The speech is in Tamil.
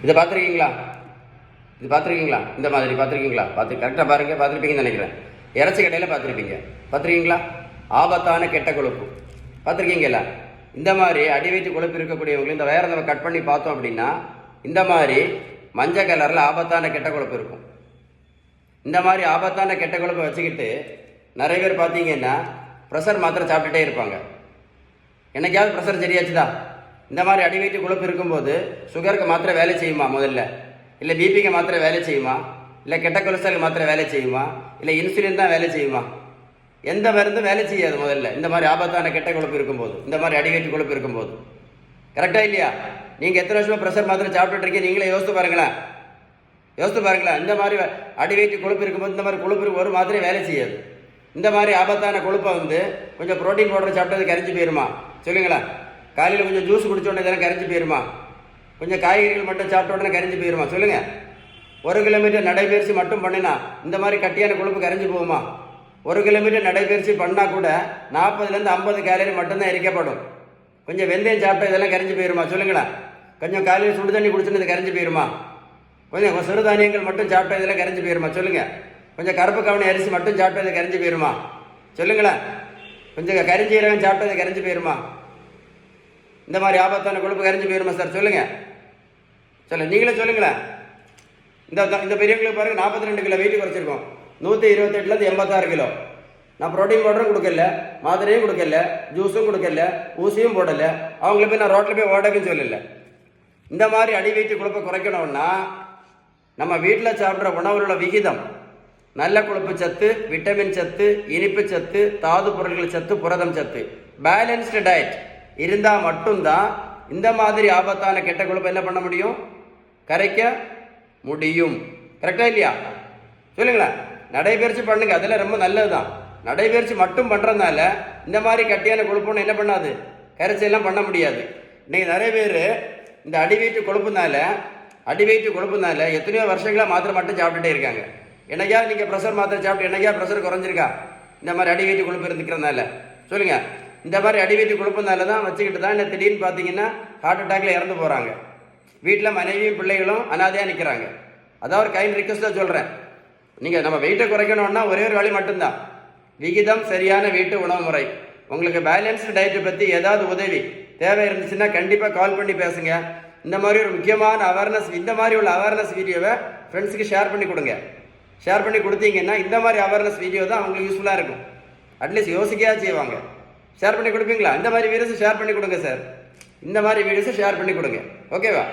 இதை பார்த்துருக்கீங்களா? இது பார்த்துருக்கீங்களா? இந்த மாதிரி பார்த்துருக்கீங்களா? கரெக்டாக பாருங்கள், பார்த்துருப்பீங்கன்னு நினைக்கிறேன். இறைச்சி கடையில் பார்த்துருக்கீங்களா? ஆபத்தான கெட்ட கொழுப்பு பார்த்துருக்கீங்களா? இந்த மாதிரி அடிவயிற்று கொழுப்பு இருக்கக்கூடியவங்களும் இந்த வயரை நம்ம கட் பண்ணி பார்த்தோம் அப்படின்னா இந்த மாதிரி மஞ்சள் கலரில் ஆபத்தான கெட்ட கொழுப்பு இருக்கும். இந்த மாதிரி ஆபத்தான கெட்ட கொழுப்பை வச்சுக்கிட்டு நிறைய பேர் பார்த்தீங்கன்னா ப்ரெஷர் மாத்திரை சாப்பிட்டுட்டே இருப்பாங்க. என்னைக்காவது ப்ரெஷர் சரியாச்சுதா? இந்த மாதிரி அடிவயிற்று கொழுப்பு இருக்கும்போது சுகருக்கு மாத்திரை வேலை செய்யுமா? முதல்ல இல்லை பிபிக்கு மாத்திரை வேலை செய்யுமா? இல்லை கெட்ட கொலஸ்ட்ரால் மாத்திரை வேலை செய்யுமா? இல்லை இன்சுலின் தான் வேலை செய்யுமா? எந்த மருந்தும் வேலை செய்யாது முதல்ல. இந்த மாதிரி ஆபத்தான கெட்ட கொழுப்பு இருக்கும்போது, இந்த மாதிரி அடிவயிற்று கொழுப்பு இருக்கும்போது. கரெக்டாக இல்லையா? நீங்கள் எத்தனை வருஷமாக ப்ரெஷர் மாத்திரை சாப்பிட்டுட்டு இருக்கீங்க? நீங்களே யோசித்து பாருங்களேன். இந்த மாதிரி அடிவயிற்று கொழுப்பு இருக்கும்போது இந்த மாதிரி கொழுப்பு ஒரு மாத்திரை வேலை செய்யாது. இந்த மாதிரி ஆபத்தான கொழுப்பை கொஞ்சம் ப்ரோட்டீன் பவுடர் சாப்பிட்டது கரைஞ்சி போயிருமா? சொல்லுங்களேன். காலையில் கொஞ்சம் ஜூஸ் குடிச்ச உடனே இதெல்லாம் கரைஞ்சி போயிருமா? கொஞ்சம் காய்கறிகள் மட்டும் சாப்பிட்ட உடனே கரைஞ்சி போயிருமா? சொல்லுங்கள். 1 கிலோமீட்டர் நடைபயிற்சி மட்டும் பண்ணினா இந்த மாதிரி கட்டியான கொழுப்பு கரைஞ்சி போகுமா? 1 கிலோமீட்டர் நடைபயிற்சி பண்ணால் கூட 40லேருந்து 50 கேலரி மட்டும்தான் எரிக்கப்படும். கொஞ்சம் வெந்தயம் சாப்பிட்டா இதெல்லாம் கரைஞ்சி போயிருமா? சொல்லுங்களேன். கொஞ்சம் காலையில் சுடு தண்ணி குடிச்சுன்னு இது கரைஞ்சி போயிருமா? கொஞ்சம் சிறுதானியங்கள் மட்டும் சாப்பிட்டா இதெல்லாம் கரைஞ்சி போயிருமா? சொல்லுங்கள். கொஞ்சம் கருப்பு கவனி அரிசி மட்டும் சாப்பிட்டா இது கரைஞ்சி போயிருமா? சொல்லுங்களேன். கொஞ்சம் கரிஞ்சீரகம் சாப்பிட்டா இது கரைஞ்சி போயிருமா? இந்த மாதிரி ஆபத்தான கொழுப்பு கரைஞ்சி போயிருமா சார்? சொல்லுங்கள். நீங்களே சொல்லுங்களேன். இந்த பெரியவங்களுக்கு பாருங்கள், 42 கிலோ வெயிட் குறைச்சிருக்கோம். 128லேருந்து 86 கிலோ. நான் ப்ரோட்டீன் பவுடரும் கொடுக்கல, மாத்திரையும் கொடுக்கல, ஜூஸும் கொடுக்கல, ஊசியும் போடலை. அவங்கள போய் நான் ரோட்டில் போய் ஓடக்குன்னு சொல்லலை. இந்த மாதிரி அடிவயிற்று கொழுப்பை குறைக்கணும்னா நம்ம வீட்டில் சாப்பிட்ற உணவுகளோட விகிதம், நல்ல கொழுப்பு சத்து, விட்டமின் சத்து, இனிப்பு சத்து, தாது பொருட்கள் சத்து, புரதம் சத்து, பேலன்ஸ்டு டயட் இருந்தால் மட்டும்தான் இந்த மாதிரி ஆபத்தான கெட்ட கொழுப்பை என்ன பண்ண முடியும்? கரைக்க முடியும். கரெக்டாக இல்லையா? சொல்லுங்களேன். நடைபயிற்சி பண்ணுங்க, அதெல்லாம் ரொம்ப நல்லது தான். நடைபயிற்சி மட்டும் பண்ணுறதுனால இந்த மாதிரி கட்டியான கொழுப்புன்னு என்ன பண்ணாது? கரைச்செல்லாம் பண்ண முடியாது. இன்னைக்கு நிறைய பேர் இந்த அடிவயிற்று கொழுப்புனால எத்தனையோ வருஷங்களாக மாத்திரை மட்டும் சாப்பிட்டுட்டே இருக்காங்க. என்னைக்காவது நீங்கள் ப்ரெஷர் மாத்திரை சாப்பிட்டு என்னைக்காவது ப்ரெஷர் குறைஞ்சிருக்கா? இந்த மாதிரி அடிவயிற்று கொழுப்பு இருந்துக்கிறதுனால சொல்லுங்கள். இந்த மாதிரி அடிவயிற்று கொழுப்புனால தான் வச்சுக்கிட்டு தான் என்ன திடீர்னு பார்த்தீங்கன்னா ஹார்ட் அட்டாக்ல இறந்து போகிறாங்க. வீட்டில் மனைவியும் பிள்ளைகளும் அனாதையாக நிற்கிறாங்க. அதான் ஒரு கைண்ட் ரிக்வஸ்ட்டாக சொல்கிறேன். நீங்கள் நம்ம வெயிட்டை குறைக்கணும்னா ஒரே ஒரு வழி மட்டும்தான், விகிதம் சரியான வீட்டு உணவு முறை. உங்களுக்கு பேலன்ஸ்டு டயட்டை பற்றி ஏதாவது உதவி தேவை இருந்துச்சுன்னா கண்டிப்பாக கால் பண்ணி பேசுங்க. இந்த மாதிரி ஒரு முக்கியமான இந்த மாதிரி உள்ள அவேர்னஸ் வீடியோவை ஃப்ரெண்ட்ஸுக்கு ஷேர் பண்ணி கொடுங்க. ஷேர் பண்ணி கொடுத்தீங்கன்னா இந்த மாதிரி அவேர்னஸ் வீடியோ தான் அவங்களுக்கு யூஸ்ஃபுல்லாக இருக்கும். அட்லீஸ்ட் யோசிக்கையா செய்வாங்க. ஷேர் பண்ணி கொடுப்பீங்களா? இந்த மாதிரி வீடியோஸை ஷேர் பண்ணி கொடுங்க சார். இந்த மாதிரி வீடியோஸை ஷேர் பண்ணி கொடுங்க. ஓகேவா?